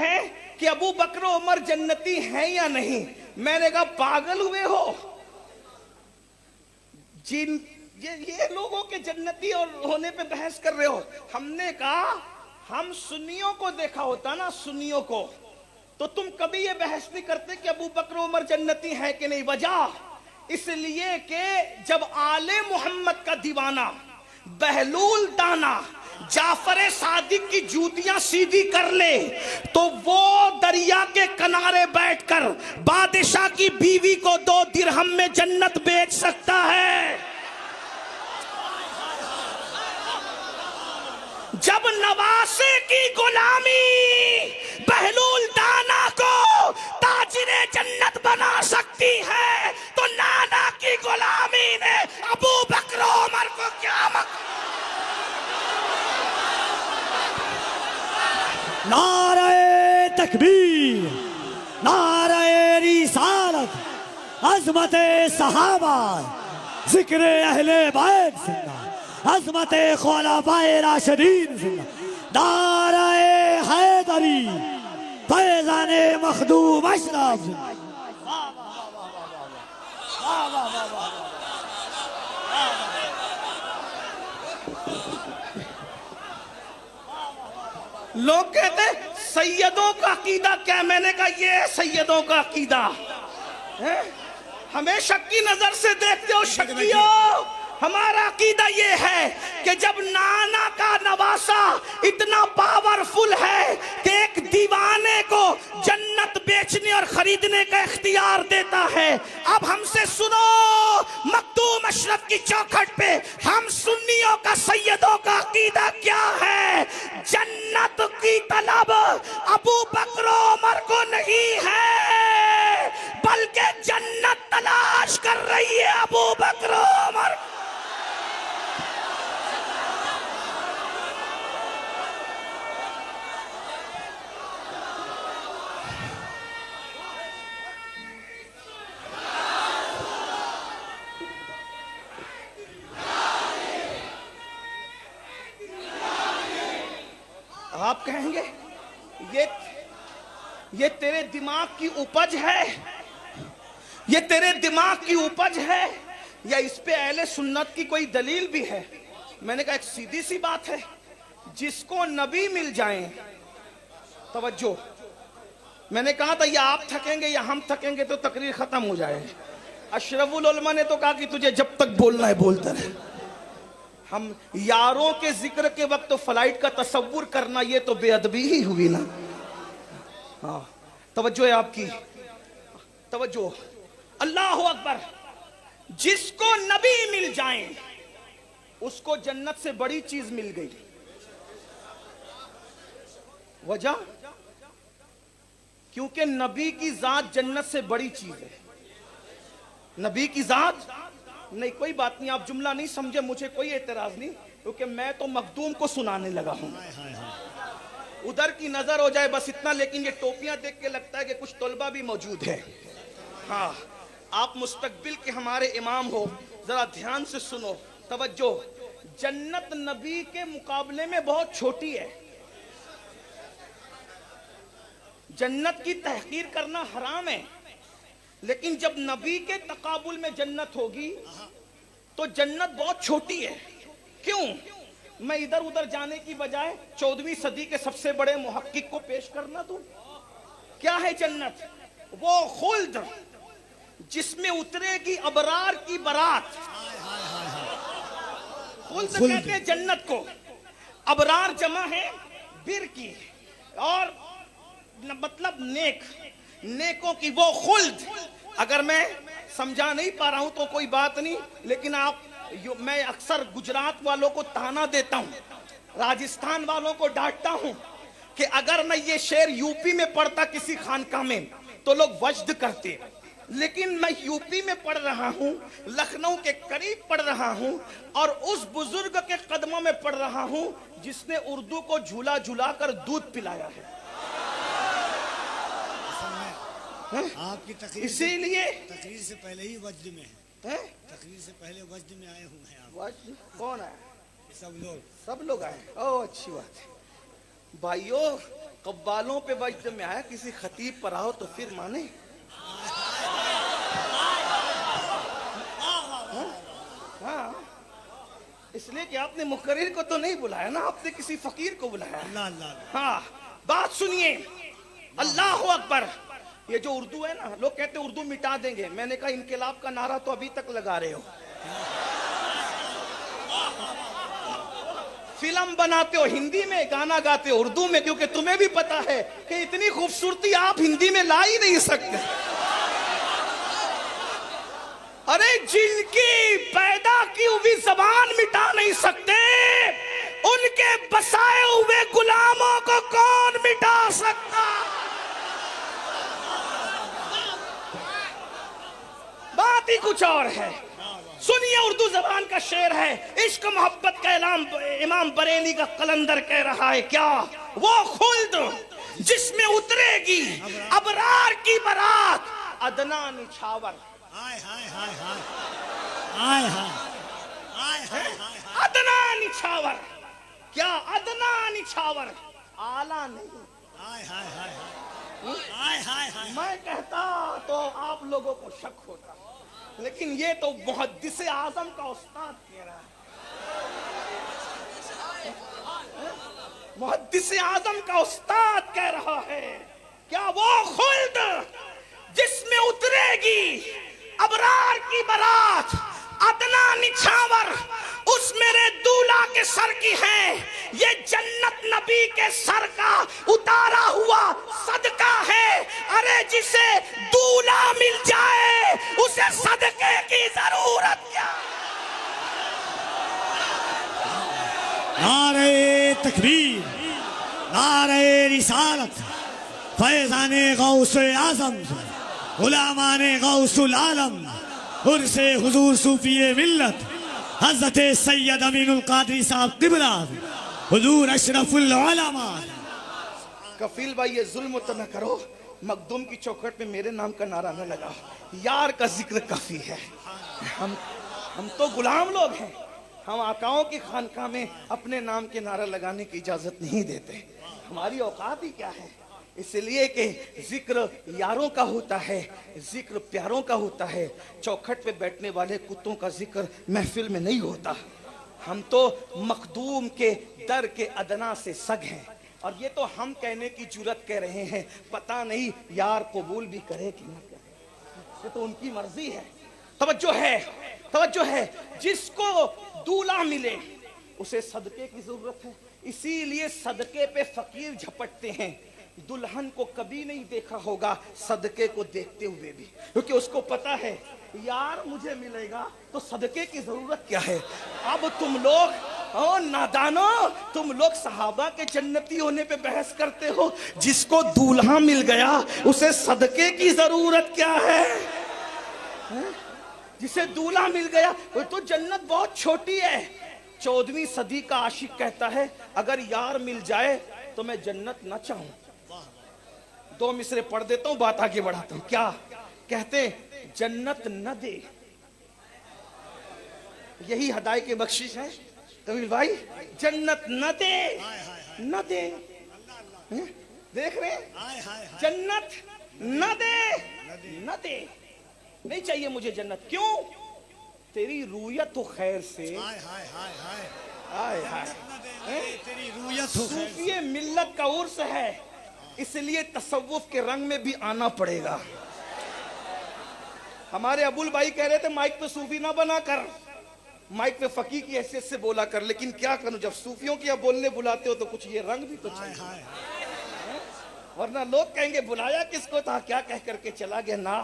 हैं कि अबू बकर उमर जन्नती हैं या नहीं। मैंने कहा पागल हुए हो, जिन ये लोगों के जन्नती और होने पे बहस कर रहे हो। हमने कहा हम सुन्नियों को देखा होता ना, सुन्नियों को, तो तुम कभी ये बहस नहीं करते कि अबू बकर उमर जन्नती हैं कि नहीं। वजह इसलिए कि जब आले मोहम्मद का दीवाना बहलूल दाना जाफर सादिक की जूतियां सीधी कर ले तो वो दरिया के किनारे बैठकर बादशाह की बीवी को 2 दिरहम में जन्नत बेच सकता है। जब नवासे की गुलामी बहलूल दाना को ताजिरे जन्नत बना सकती है तो नाना की गुलामी ने अबू बकर उमर को क्या नारे तकबीर, नारे रिसालत, अज़मते सहाबा, जिक्र अहले बैत जिंदा, अज़मते खुलफाए राशिदीन जिंदा, नारे हैदरी, फैज़ाने मखदूम अशरफ जिंदा। लोग कहते सैयदों का अकीदा क्या। मैंने कहा ये है सैयदों का अकीदा है। हमें शक्की नजर से देखते हो शक्कियो। हमारा अकीदा ये है कि जब नाना का नवासा इतना पावरफुल है कि एक दीवाने को जन्नत बेचने और खरीदने का इख्तियार देता है। अब हमसे सुनो, मखदूम अशरफ की चौखट पे हम सुन्नियों का सैयदों का अकीदा क्या है। जन्नत की तलब अबू बकर उमर को नहीं है, बल्कि जन्नत तलाश कर रही है अबू बकर उमर। आप कहेंगे ये तेरे दिमाग की उपज है, ये तेरे दिमाग की उपज है या इस पे अहले सुन्नत की कोई दलील भी है। मैंने कहा एक सीधी सी बात है, जिसको नबी मिल जाएं, तवज्जो, मैंने कहा था या आप थकेंगे या हम थकेंगे तो तकरीर खत्म हो जाएगी। अशरफुल उलमा ने तो कहा कि तुझे जब तक बोलना है बोलता रहे। हम यारों के जिक्र के वक्त तो फ्लाइट का तसव्वुर करना ये तो बेअदबी ही हुई ना। हाँ तवज्जो है आपकी, तवज्जो। अल्लाह अकबर। जिसको नबी मिल जाए उसको जन्नत से बड़ी चीज मिल गई। वजह क्योंकि नबी की जात जन्नत से बड़ी चीज है। नबी की जात नहीं, कोई बात नहीं, आप जुमला नहीं समझे, मुझे कोई एतराज नहीं, क्योंकि मैं तो मखदूम को सुनाने लगा हूं। उधर की नजर हो जाए बस इतना, लेकिन ये टोपियां देख के लगता है कि कुछ तलबा भी मौजूद है। हाँ आप मुस्तकबिल के हमारे इमाम हो, जरा ध्यान से सुनो, तवज्जो। जन्नत नबी के मुकाबले में बहुत छोटी है। जन्नत की तहकीर करना हराम है, लेकिन जब नबी के तकाबुल में जन्नत होगी तो जन्नत बहुत छोटी है। क्यों? मैं इधर उधर जाने की बजाय 14वीं सदी के सबसे बड़े मुहक्किक को पेश करना दूं। क्या है जन्नत? वो खुल्द जिसमें उतरेगी अबरार की बारात। खुल्द कहते हैं जन्नत को। अबरार जमा है बिर की, और मतलब नेकों की वो खुल्द। अगर मैं समझा नहीं पा रहा हूं तो कोई बात नहीं, लेकिन मैं अक्सर गुजरात वालों को ताना देता हूं, राजस्थान वालों को डांटता हूं कि अगर मैं ये शेर यूपी में पढ़ता किसी खानका में तो लोग वज्द करते, लेकिन मैं यूपी में पढ़ रहा हूं, लखनऊ के करीब पढ़ रहा हूं, और उस बुजुर्ग के कदमों में पढ़ रहा हूं जिसने उर्दू को झूला झूला कर दूध पिलाया है। आपकी तकरीर इसीलिए तकरीर से पहले ही वज्द में है। तकरीर से पहले वज्द में आए हुए हैं आप। वज्द कौन आया? सब लोग आए। ओह अच्छी बात है भाइयों, कव्वालों पे वज्द में आया, किसी खतीब पर आओ तो फिर माने। हाँ, इसलिए कि आपने मुकर्रिर को तो नहीं बुलाया ना, आपने किसी फकीर को बुलाया। अल्लाह अल्लाह। हाँ, बात सुनिए, अल्लाह अकबर। ये जो उर्दू है ना, लोग कहते हैं उर्दू मिटा देंगे, मैंने कहा इनकलाब का नारा तो अभी तक लगा रहे हो। फिल्म बनाते हो हिंदी में, गाना गाते हो उर्दू में, क्योंकि तुम्हें भी पता है कि इतनी खूबसूरती आप हिंदी में ला ही नहीं सकते। अरे जिनकी पैदा की हुई जबान मिटा नहीं सकते, उनके बसाए हुए गुलामों को कौन मिटा सकता। बात ही कुछ और है। सुनिए, उर्दू जबान का शेर है, इश्क मोहब्बत का ऐलान इमाम बरेली का कलंदर कह रहा है। क्या वो खुल्द जिसमें उतरेगी अबरार की बारात, अदना निछावर। हाय हाय हाय हाय हाय हाय हाय हाय हाय। अदना निछावर, क्या अदना निछावर, आला नहीं। हाय हाय हाय हाय हाय हाय। मैं कहता तो आप लोगों को शक होता, लेकिन ये तो मुहद्दिस आजम का उस्ताद कह रहा है। मुहद्दिस आजम का उस्ताद कह रहा है। क्या वो खुल्द जिसमें उतरेगी अबरार की बारात, अदना निछावर, उस मेरे दूल्हा के सर की है। ये जन्नत नबी के सर का उतारा हुआ सदका है। अरे जिसे दूल्हा मिल जाए उसे सदके की जरूरत क्या। नारे तकबीर, नारे रिसालत, फैज़ाने गौसे आज़म, गुलामाने गौसुल आलम, उर्से हुजूर सूफिए मिल्लत, हज़रत सैयद अमीनुल कादरी साहब क़िबला, हुजूर अशरफुल उलमा। कफील भाई, ये जुल्म तो न करो, मखदूम की चौखट में मेरे नाम का नारा न लगाओ। यार का जिक्र काफी है। हम तो गुलाम लोग हैं, हम आकाओं की खानका में अपने नाम के नारा लगाने की इजाजत नहीं देते। हमारी औकात ही क्या है। इसलिए कि जिक्र यारों का होता है, जिक्र प्यारों का होता है। चौखट पे बैठने वाले कुत्तों का जिक्र महफिल में नहीं होता। हम तो मखदूम के दर के अदना से सग हैं, और ये तो हम कहने की जुर्रत कह रहे हैं। पता नहीं यार कबूल भी करे कि ना करे, ये तो उनकी मर्जी है। तवज्जो है, तवज्जो है। जिसको दूल्हा मिले उसे सदके की जरूरत है, इसीलिए सदके पे फकीर झपटते हैं। दुल्हन को कभी नहीं देखा होगा सदके को देखते हुए भी, क्योंकि उसको पता है यार मुझे मिलेगा तो सदके की जरूरत क्या है। अब तुम लोग ओ नादानो, तुम लोग सहाबा के जन्नती होने पे बहस करते हो। जिसको दूल्हा मिल गया उसे सदके की जरूरत क्या है? जिसे दूल्हा मिल गया वो तो जन्नत बहुत छोटी है। 14वीं सदी का आशिक कहता है अगर यार मिल जाए तो मैं जन्नत न चाहूं। 2 मिसरे पढ़ देता हूं, बात आगे बढ़ाता हूं। क्या कहते? जन्नत न दे, यही हदायत की बख्शिश है कबीर भाई। जन्नत न दे, न दे, देख रहे जन्नत न दे, न दे, नहीं चाहिए मुझे जन्नत। क्यों? तेरी रूयत हो खैर से, तेरी रूयत हो खैर से। सूफी मिल्लत का उर्स है, इसलिए तसव्वुफ के रंग में भी आना पड़ेगा। हमारे अबुल भाई कह रहे थे माइक पे सूफी ना बना कर, माइक पे फकीह की हैसियत से बोला कर। लेकिन क्या करूं, जब सूफियों की अब बोलने बुलाते हो तो कुछ ये रंग भी तो चाहिए, वरना लोग कहेंगे बुलाया किसको था, क्या कह करके चला गया। ना,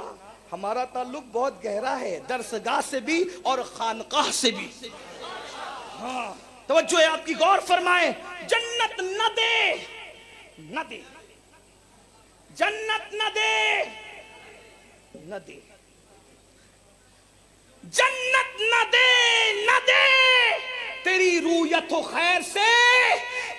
हमारा ताल्लुक बहुत गहरा है, दरसगाह से भी और खानकाह से भी। हाँ, तवज्जो है आपकी, गौर फरमाए। जन्नत न दे, न दे, जन्नत न दे, न दे, जन्नत न दे, न दे, तेरी रूयत हो खैर से।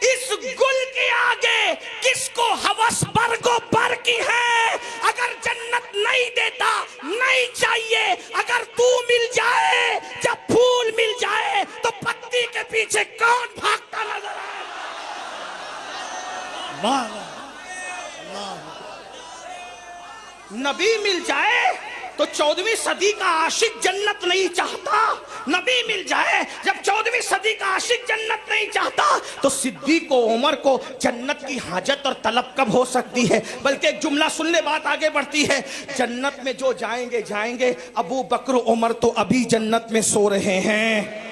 इस गुल के आगे किसको हवस बरगो बर की है। अगर जन्नत नहीं देता नहीं चाहिए, अगर तू मिल जाए, जब फूल मिल जाए तो पत्ती के पीछे कौन भागता नजर आए। वाह वाह नबी मिल जाए तो 14वीं सदी का आशिक जन्नत नहीं चाहता। नबी मिल जाए जब 14वीं सदी का आशिक जन्नत नहीं चाहता तो सिद्दीक को उमर को जन्नत की हाजत और तलब कब हो सकती है। बल्कि एक जुमला सुनने बात आगे बढ़ती है, जन्नत में जो जाएंगे जाएंगे, अबू बकर उमर तो अभी जन्नत में सो रहे हैं।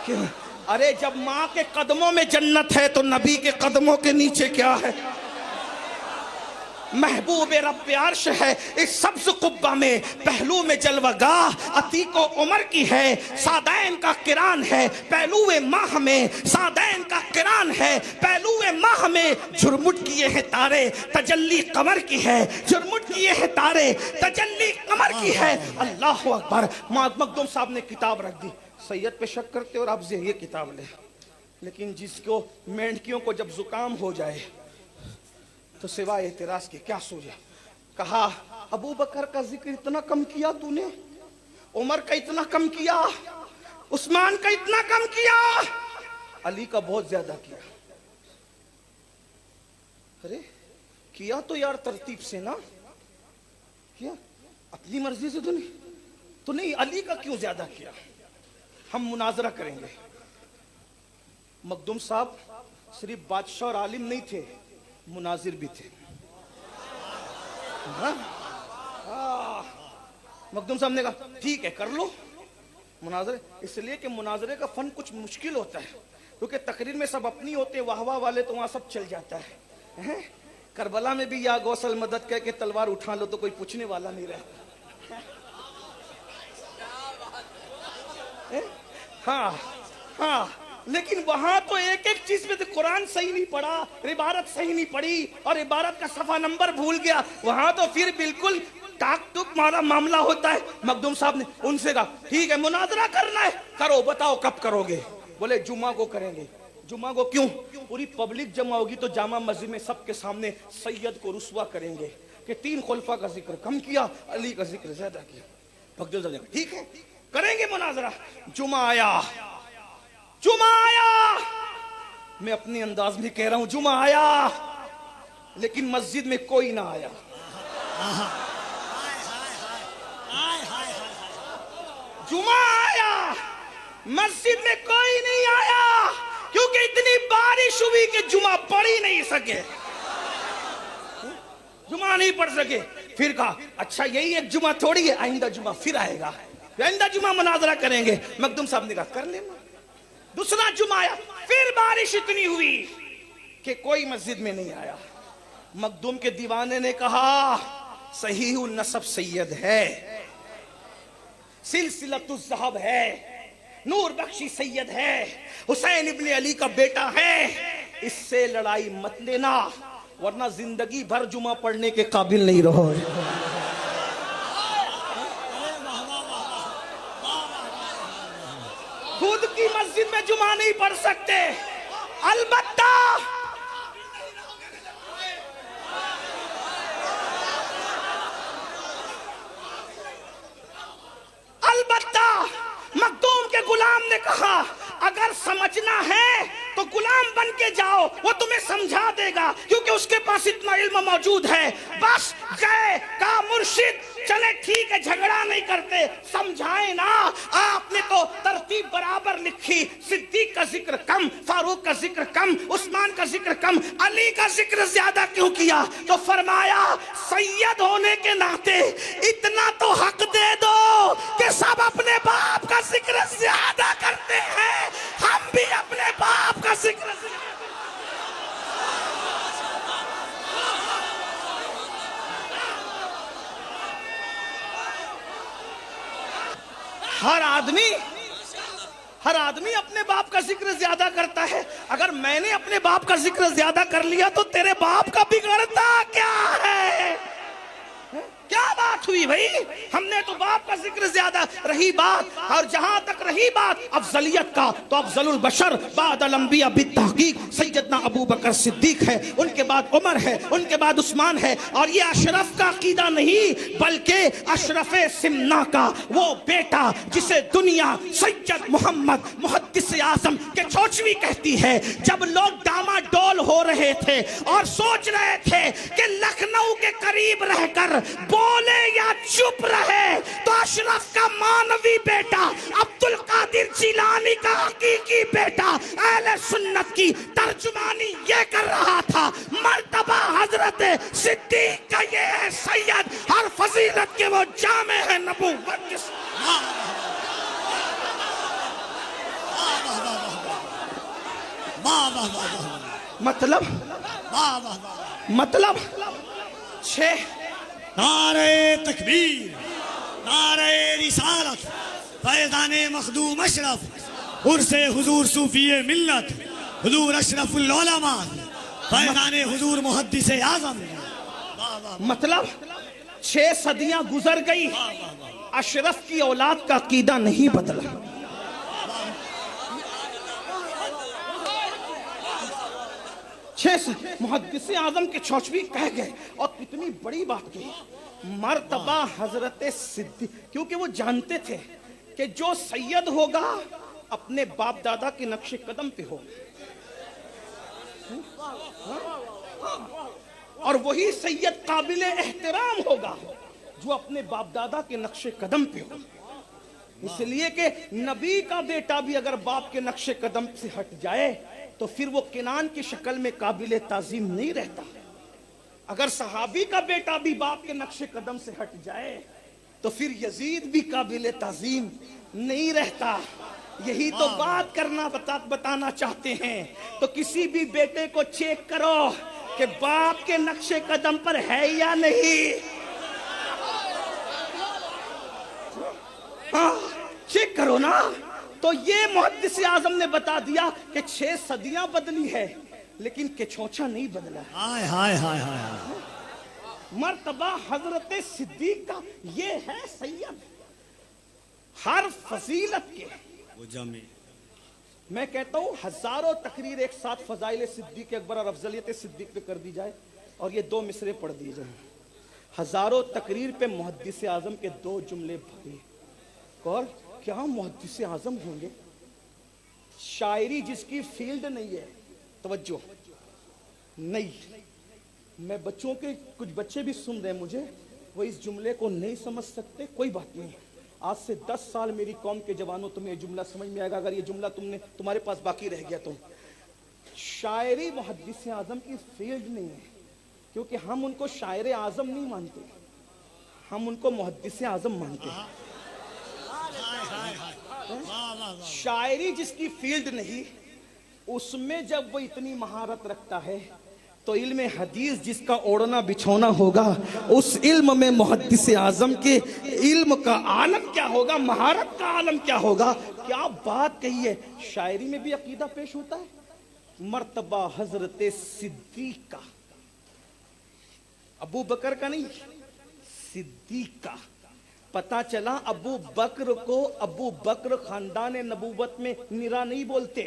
क्यों? अरे जब माँ के कदमों में जन्नत है तो नबी के कदमों के नीचे क्या है। महबूब रब अर्श है इस सब्ज कुब्बा में, पहलू में जलवागाह अतीको उमर की है, सादैन का किरान है पहलुए माह में, सादैन का किरान है पहलुए माह में, झुरमुट किए हैं तारे तजल्ली कमर की है, झुरमुट किए हैं तारे तजल्ली कमर की है। अल्लाह अकबर। मखदूम साहब ने किताब रख दी, सैयद पे शक करते और आप ये किताब ले, लेकिन जिसको मेंढकियों को जब जुकाम हो जाए तो सिवाय एतराज के क्या सोचे। कहा अबू बकर का जिक्र इतना कम किया तूने, उमर का इतना कम किया, उस्मान का इतना कम किया, अली का बहुत ज्यादा किया। अरे किया तो यार तरतीब से ना किया, अपनी मर्जी से तो नहीं अली का क्यों ज्यादा किया। हम मुनाजरा करेंगे। मखदूम साहब सिर्फ बादशाह और आलिम नहीं थे, मुनाजिर भी थे। मखदूम साहब ने कहा ठीक है कर लो मुनाजरे, इसलिए कि मुनाजरे का फन कुछ मुश्किल होता है, क्योंकि तकरीर में सब अपनी होते, वाहवा वाले तो वहां सब चल जाता है। करबला में भी या गौसल मदद कह के तलवार उठा लो तो कोई पूछने वाला नहीं रहता। हाँ हाँ, लेकिन वहां तो एक एक चीज में तो कुरान सही नहीं पढ़ा, इबारत सही नहीं पढ़ी और इबारत का सफा नंबर भूल गया, वहां तो फिर बिल्कुल टाक टुक मारा मामला होता है। मखदूम साहब ने उनसे कहा ठीक है मुनाजरा करना है, करो, बताओ कब करोगे। बोले जुमा को करेंगे। जुमा को क्यों? पूरी पब्लिक जमा होगी तो जामा मस्जिद में सबके सामने सैयद को रुस्वा करेंगे कि 3 खुलफा का जिक्र कम किया, अली का जिक्र ज्यादा किया। मखदूम साहब ने कहा ठीक है करेंगे मुनाजरा। जुमा आया, जुमा आया, मैं अपने अंदाज में कह रहा हूं जुमा आया, लेकिन मस्जिद में कोई ना आया। जुमा आया, मस्जिद में कोई नहीं आया, क्योंकि इतनी बारिश हुई कि जुमा पढ़ ही नहीं सके, जुमा नहीं पढ़ सके। फिर कहा अच्छा यही एक जुमा थोड़ी है, आइंदा जुमा फिर आएगा, आइंदा जुमा मुनाजरा करेंगे। मखदूम साहब ने कहा कर लेना। दूसरा जुमा आया, फिर बारिश इतनी हुई कि कोई मस्जिद में नहीं आया। मखदूम के दीवाने ने कहा सहीहुल नसब सैयद है, सिलसिलतुज ज़हब है, नूर बख्शी सैयद है, हुसैन इब्ने अली का बेटा है, इससे लड़ाई मत लेना वरना जिंदगी भर जुमा पढ़ने के काबिल नहीं रहोगे। खुद की मस्जिद में जुमा नहीं पढ़ सकते, अलबत्ता मखदूम के गुलाम ने कहा अगर समझना है तो गुलाम बन के जाओ, वो तुम्हें समझा देगा, क्योंकि उसके पास इतना इल्म मौजूद है। बस गए का मुर्शिद चले ठीक है, झगड़ा नहीं करते, समझाए ना। आपने तो तरतीब बराबर लिखी, सिद्दीक का जिक्र कम, फारूक का जिक्र कम, उस्मान का जिक्र कम, अली का जिक्र ज्यादा क्यों किया? तो फरमाया सैयद होने के नाते इतना तो हक दे दो कि सब अपने बाप का जिक्र ज्यादा करते हैं, हम भी अपने बाप का जिक्र। हर आदमी अपने बाप का जिक्र ज्यादा करता है। अगर मैंने अपने बाप का जिक्र ज्यादा कर लिया तो तेरे बाप का बिगड़ता क्या है? क्या बात हुई भाई? हमने तो बाप का जिक्र ज्यादा। रही बात, और जहां तक रही बात अफजलियत का, तो अफजलुल बशर बादल अंबिया बित्तहकीक सैयदना अबू बकर सिद्दीक है, उनके बाद उमर है, उनके बाद उस्मान है। और ये अशरफ का अकीदा नहीं, बल्कि अशरफे सिमना का वो बेटा जिसे दुनिया सैयद मोहम्मद मुहद्दिस आज़म के चोचवी कहती है। जब लोग डामाडोल हो रहे थे और सोच रहे थे कि लखनऊ के करीब रहकर बोले या चुप रहे तो अशरफ का मानवी बेटा, अब्दुल कादिर जिलानी का हकीकी बेटा अहले सुन्नत की तर्जुमानी ये कर रहा था। मर्तबा हजरत सिद्दीक का ये है सैयद, हर फजीलत के वो जामे है नबूवत के। मतलब 6 नारे तकबीर, नारे रिसालत, फैज़ाने मखदूम अशरफ, उर्से हुजूर सूफिये मिल्लत, हुजूर अशरफुल उलमा, फैज़ाने हुजूर मुहद्दिसे आज़म। मतलब 6 सदियां गुजर गई, अशरफ की औलाद का अकीदा नहीं बदला। मुहद्दिस आजम के चौचवी कह गए और कितनी बड़ी बात की, मर्तबा हजरत सिद्दीक, क्योंकि वो जानते थे कि जो सैयद होगा अपने बाप दादा के नक्शे कदम पे हो, और वही सैयद काबिल एहतराम होगा जो अपने बाप दादा के नक्शे कदम पे हो। इसलिए कि नबी का बेटा भी अगर बाप के नक्शे कदम से हट जाए तो फिर वो किनान की शक्ल में काबिल ताजीम नहीं रहता। अगर सहाबी का बेटा भी बाप के नक्शे कदम से हट जाए तो फिर यजीद भी काबिल ताजीम नहीं रहता। यही तो बात करना बताना चाहते हैं। तो किसी भी बेटे को चेक करो कि बाप के नक्शे कदम पर है या नहीं। हाँ, चेक करो ना। तो ये मुहद्दिस आजम ने बता दिया कि 6 सदियां बदली है लेकिन केछोछा नहीं बदला। हाय हाय हाय हाय, मर्तबा हजरत सिद्दीक का ये है सैयद, हर फजीलत के वो जामी। मैं कहता हूं हजारों तकरीर एक साथ फजाइल सिद्दीक अकबर और अफजलियत सिद्दीक पे कर दी जाए और ये 2 मिसरे पढ़ दिए जाए। हजारों तकरीर पे मुहद्दिस आजम के 2 जुमले भारी। और क्या मुहद्दिस आजम होंगे? शायरी जिसकी फील्ड नहीं है, तवज्जो नहीं, मैं बच्चों के कुछ बच्चे भी सुन रहे हैं मुझे, वो इस जुमले को नहीं समझ सकते, कोई बात नहीं। आज से 10 साल मेरी कौम के जवानों तुम्हें ये जुमला समझ में आएगा अगर ये जुमला तुम्हारे पास बाकी रह गया तो। शायरी मुहद्दिस आजम की फील्ड नहीं है, क्योंकि हम उनको शायर आजम नहीं मानते, हम उनको मुहद्दिस आजम मानते हैं। शायरी जिसकी फील्ड नहीं, उसमें जब वो इतनी महारत रखता है तो इल्म हदीस जिसका ओढ़ना बिछोना होगा, उस इल्म में मुहद्दिस आजम के इल्म का आलम क्या होगा, महारत का आलम क्या होगा। क्या बात कही है। शायरी में भी अकीदा पेश होता है। मर्तबा हजरत सिद्दीक का, अबू बकर का नहीं, सिद्दीक का। पता चला अबू बकर को अबू बकर खानदान नबूवत में निरा नहीं बोलते,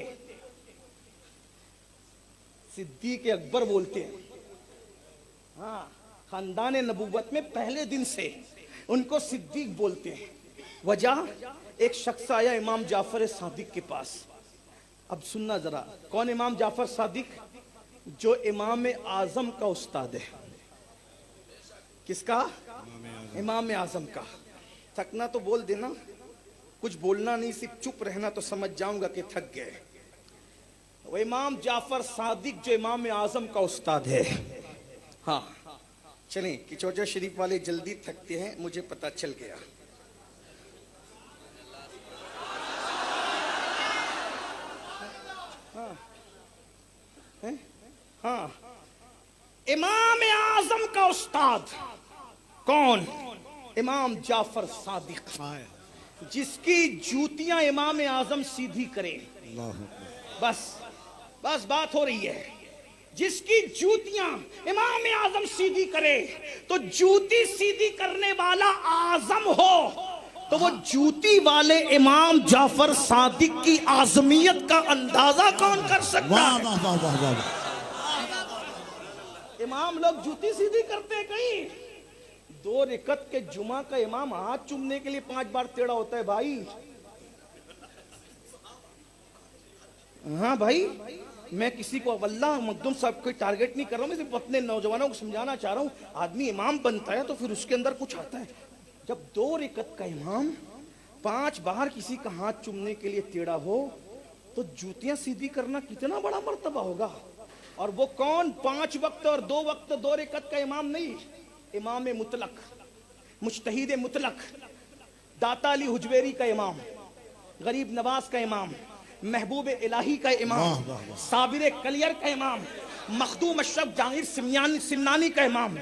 सिद्दीक अकबर बोलते हैं। हाँ, खानदान नबूवत में पहले दिन से उनको सिद्दीक बोलते हैं। वजह, एक शख्स आया इमाम जाफर सादिक के पास। अब सुनना जरा, कौन इमाम जाफर सादिक? जो इमाम आजम का उस्ताद है। किसका? इमाम आजम का। थकना तो बोल देना, कुछ बोलना नहीं, सिर्फ चुप रहना तो समझ जाऊंगा कि थक गए। वो इमाम जाफर सादिक जो इमाम आजम का उस्ताद है। हाँ, चलें कि चौजा शरीफ वाले जल्दी थकते हैं, मुझे पता चल गया। हाँ, इमाम आजम का उस्ताद कौन? इमाम जाफर सादिक, जिसकी जूतियां इमाम आजम सीधी करे। बस बस बात हो रही है। जिसकी जूतियां इमाम आजम सीधी करे, तो जूती सीधी करने वाला आजम हो तो वो जूती वाले इमाम जाफर सादिक की आजमियत का अंदाजा कौन कर सकता है? वाह वाह वाह वाह। इमाम लोग जूती सीधी करते हैं कहीं? 2 रिकत के जुमा का इमाम हाथ चूमने के लिए 5 बार टेढ़ा होता है भाई। हाँ भाई, मैं किसी को अल्लाह मखदूम साहब को टारगेट नहीं कर रहा हूँ, मैं सिर्फ अपने नौजवानों को समझाना चाह रहा हूँ। आदमी इमाम बनता है तो फिर उसके अंदर कुछ आता है। जब 2 रकत का इमाम 5 बार किसी का हाथ चूमने के लिए टेढ़ा हो तो जूतियां सीधी करना कितना बड़ा मर्तबा होगा। और वो कौन? 5 वक्त और 2 वक्त 2 रकत का इमाम नहीं, इमाम मुतलक, मुज्तहिद मुतलक, दाता अली हुजवेरी का इमाम, गरीब नवाज का इमाम, महबूब इलाही का इमाम, साबिर कलियर का इमाम, मखदूम अशरफ जहांगीर सिमनानी का इमाम,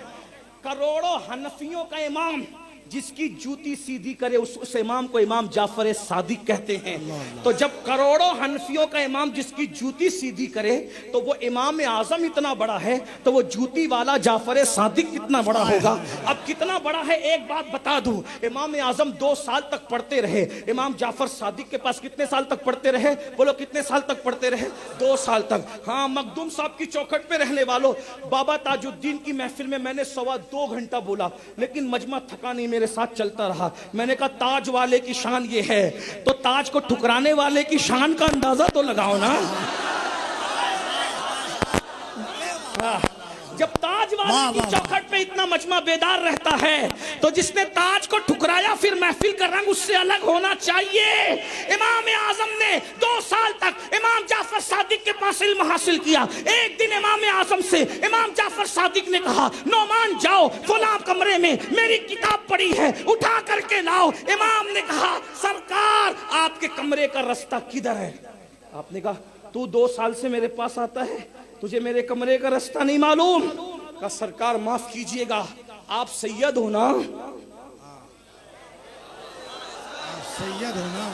करोड़ों हनफियों का इमाम, जिसकी जूती सीधी करे उस इमाम को इमाम जाफर सादिक कहते हैं। तो जब करोड़ों हनफियों का इमाम जिसकी जूती सीधी करे तो वो इमाम आजम इतना बड़ा है, तो वो जूती वाला जाफर सादिक कितना बड़ा होगा। अब कितना बड़ा है एक बात बता दूं, इमाम आजम 2 साल तक पढ़ते रहे, इमाम जाफर सादिक के पास कितने साल तक पढ़ते रहे? बोलो कितने साल तक पढ़ते रहे? 2 साल तक। हाँ, मखदूम साहब की चौखट पे रहने वालों, बाबा ताजुद्दीन की महफिल में मैंने 2.25 घंटा बोला, लेकिन मजमा थका नहीं, मेरे साथ चलता रहा। मैंने कहा ताज वाले की शान ये है, तो ताज को ठुकराने वाले की शान का अंदाजा तो लगाओ ना। जब ताज वाले की चौखट पे इतना मजमा बेदार रहता है, तो जिसने ताज को ठुकराया फिर महफिल का रंग उससे अलग होना चाहिए। इमाम आजम ने 2 साल तक इमाम जाफर सादिक के पास इल्म हासिल किया। एक दिन इमाम आजम से इमाम जाफर सादिक ने कहा, नौमान जाओ फलां कमरे में मेरी किताब पड़ी है, उठा करके लाओ। इमाम ने कहा, सरकार आपके कमरे का रास्ता किधर है? आपने कहा, तू 2 साल से मेरे पास आता है, तुझे मेरे कमरे का रास्ता नहीं मालूम? का सरकार माफ कीजिएगा, आप सैयद हो ना? सैयद हो ना?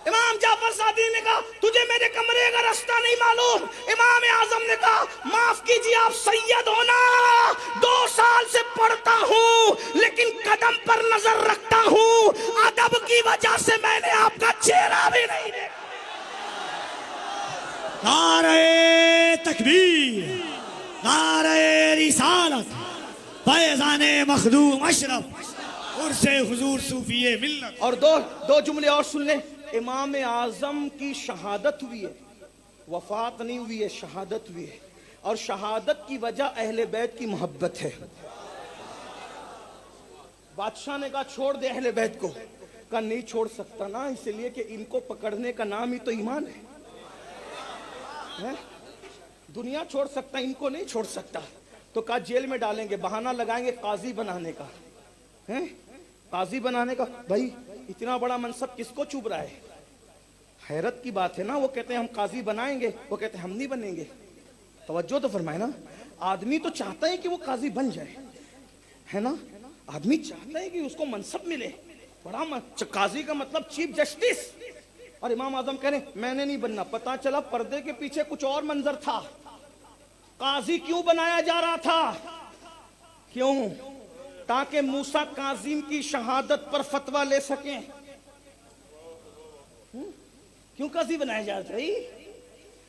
इमाम जाफर सादिक ने कहा, तुझे मेरे कमरे का रास्ता नहीं मालूम? इमाम आजम ने कहा, माफ कीजिए आप सैयद हो ना? 2 साल से पढ़ता हूँ लेकिन कदम पर नजर रखता हूँ, अदब की वजह से मैंने आपका चेहरा भी नहीं देखा। नारे तकबीर, नारे रिसालत, फैज़ाने मखदूम अशरफ, उर्से हुजूर सूफिए मिल्लत। और दो जुमले और सुन ले। इमाम आजम की शहादत हुई है, वफात नहीं हुई है, शहादत हुई है। और शहादत की वजह अहले बैत की मोहब्बत है। बादशाह ने कहा छोड़ दे अहले बैत को, कहा नहीं छोड़ सकता ना, इसलिए कि इनको पकड़ने का नाम ही तो ईमान है। दुनिया छोड़ सकता, इनको नहीं छोड़ सकता। तो कहा जेल में डालेंगे, बहाना लगाएंगे काजी बनाने का। हैं? काजी बनाने का। भाई इतना बड़ा मनसब किसको चुभ रहा है? हैरत की बात है ना। वो कहते हैं हम काजी बनाएंगे, वो कहते हैं हम नहीं बनेंगे। तवज्जो तो फरमाए ना। आदमी तो चाहता है कि वो काजी बन जाए, है ना? आदमी चाहता है कि उसको मनसब मिले, बड़ा काजी का मतलब चीफ जस्टिस। और इमाम आजम कह रहे मैंने नहीं बनना। पता चला पर्दे के पीछे कुछ और मंजर था। काजी क्यों बनाया जा रहा था? क्यों? ताकि मूसा काजिम की शहादत पर फतवा ले सकें। क्यों काजी बनाया जा रहा था?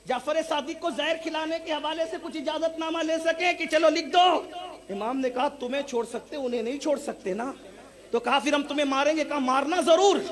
जाफर सादिक को जहर खिलाने के हवाले से कुछ इजाजतनामा ले सके कि चलो लिख दो। इमाम ने कहा तुम्हें छोड़ सकते, उन्हें नहीं छोड़ सकते ना। तो कहा फिर हम तुम्हें मारेंगे। कहा मारना जरूर,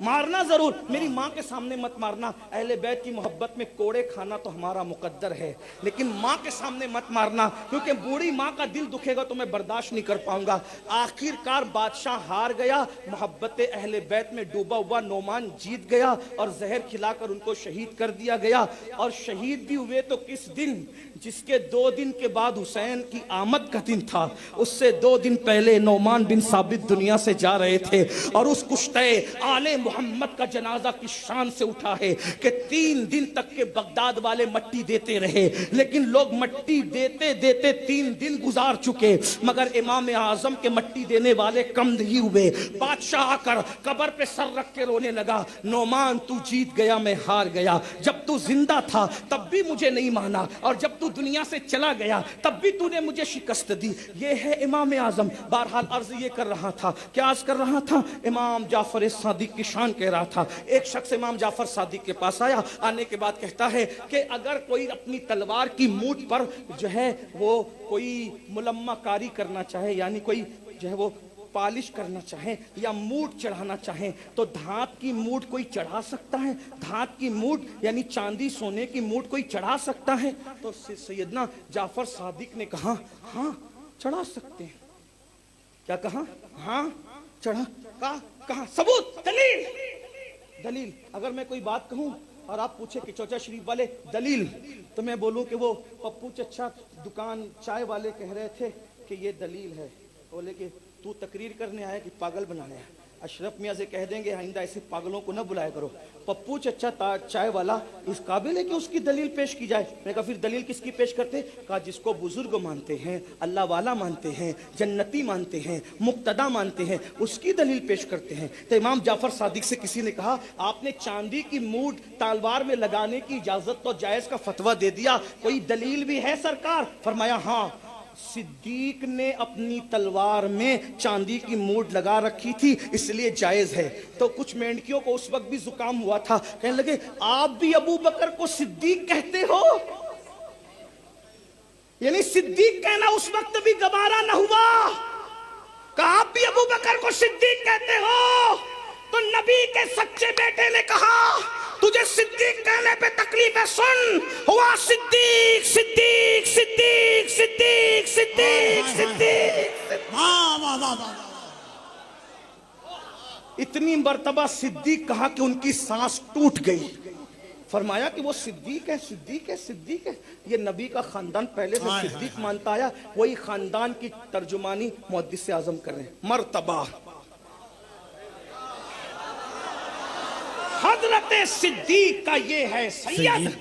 मारना जरूर, मेरी माँ के सामने मत मारना। अहले बैत की मोहब्बत में कोड़े खाना तो हमारा मुकद्दर है, लेकिन माँ के सामने मत मारना, क्योंकि बूढ़ी माँ का दिल दुखेगा तो मैं बर्दाश्त नहीं कर पाऊंगा। आखिरकार बादशाह हार गया। मोहब्बत अहले बैत में डूबा हुआ नौमान जीत गया और जहर खिलाकर उनको शहीद कर दिया गया। और शहीद भी हुए तो किस दिन? जिसके 2 दिन के बाद हुसैन की आमद का दिन था। उससे 2 दिन पहले नौमान बिन साबित दुनिया से जा रहे थे। और उस कुश्ते आले मोहम्मद का जनाजा की शान से उठा है कि 3 दिन तक के बगदाद वाले मट्टी देते रहे, लेकिन लोग मट्टी देते देते 3 दिन गुजार चुके, मगर इमाम आजम के मट्टी देने वाले कम नहीं हुए। बादशाह आकर कब्र पे सर रख के रोने लगा, नौमान तू जीत गया, मैं हार गया। जब तू जिंदा था तब भी मुझे नहीं माना, और जब तू दुनिया से चला गया तब भी तूने मुझे शिकस्त दी। ये है इमाम आजम। बहरहाल अर्ज ये कर रहा था, क्या अर्ज कर रहा था? इमाम जाफर सादिक की शान कह रहा था। एक शख्स इमाम जाफर सादिक के पास आया। आने के बाद कहता है कि अगर कोई अपनी तलवार की मूठ पर जो है वो कोई मुलम्मा कारी करना चाहे, यानी कोई जो है वो पॉलिश करना चाहें या मूठ चढ़ाना चाहें तो धात की मूठ कोई चढ़ा सकता है? धात की मूठ यानी चांदी सोने की मूठ कोई चढ़ा सकता है? तो सैयदना जाफर सादिक ने कहा हाँ चढ़ा सकते हैं। क्या कहा? हाँ चढ़ा। कहा सबूत, दलील। दलील अगर मैं कोई बात कहूं और आप पूछे कि चौचा शरीफ वाले दलील, तो मैं बोलूं कि वो पप्पू चचा दुकान चाय वाले कह रहे थे कि ये दलील है। बोले कि तू तकरीर करने आया कि पागल बनाने आया? अशरफ मियाँ से कह देंगे आइंदा ऐसे पागलों को न बुलाया करो। पप्पू चचा चाय वाला इस काबिल है कि उसकी दलील पेश की जाए? मैंने कहा फिर दलील किसकी पेश करते? कहा जिसको बुजुर्ग मानते हैं, अल्लाह वाला मानते हैं, जन्नती मानते हैं, मुक्तदा मानते हैं, उसकी दलील पेश करते हैं। तो इमाम जाफर सादिक से किसी ने कहा आपने चांदी की मूठ तलवार में लगाने की इजाजत तो जायज का फतवा दे दिया, कोई दलील भी है सरकार? फरमाया हाँ, सिद्दीक ने अपनी तलवार में चांदी की मूठ लगा रखी थी इसलिए जायज है। तो कुछ मेंढकियों को उस वक्त भी जुकाम हुआ था, कहने लगे आप भी अबू बकर को सिद्दीक कहते हो? यानी सिद्दीक कहना उस वक्त भी गवारा न हुआ। कहा आप भी अबू बकर को सिद्दीक कहते हो? तो नबी के सच्चे बेटे ने कहा तुझे सिद्दीक कहने पे तकलीफ है, सुन हुआ सिद्दीक सिद्दीक सिद्दीक सिद्दीक सिद्दीक सिद्दीक। वाह वाह वाह वाह। इतनी मर्तबा सिद्दीक कहा कि उनकी सांस टूट गई। फरमाया कि वो सिद्दीक है सिद्दीक है सिद्दीक है। ये नबी का खानदान पहले से सिद्दीक मानता आया, वही खानदान की तर्जुमानी मुहद्दिस आजम कर रहे हैं। मर्तबा हजरत सिद्दीक का ये है सैयद।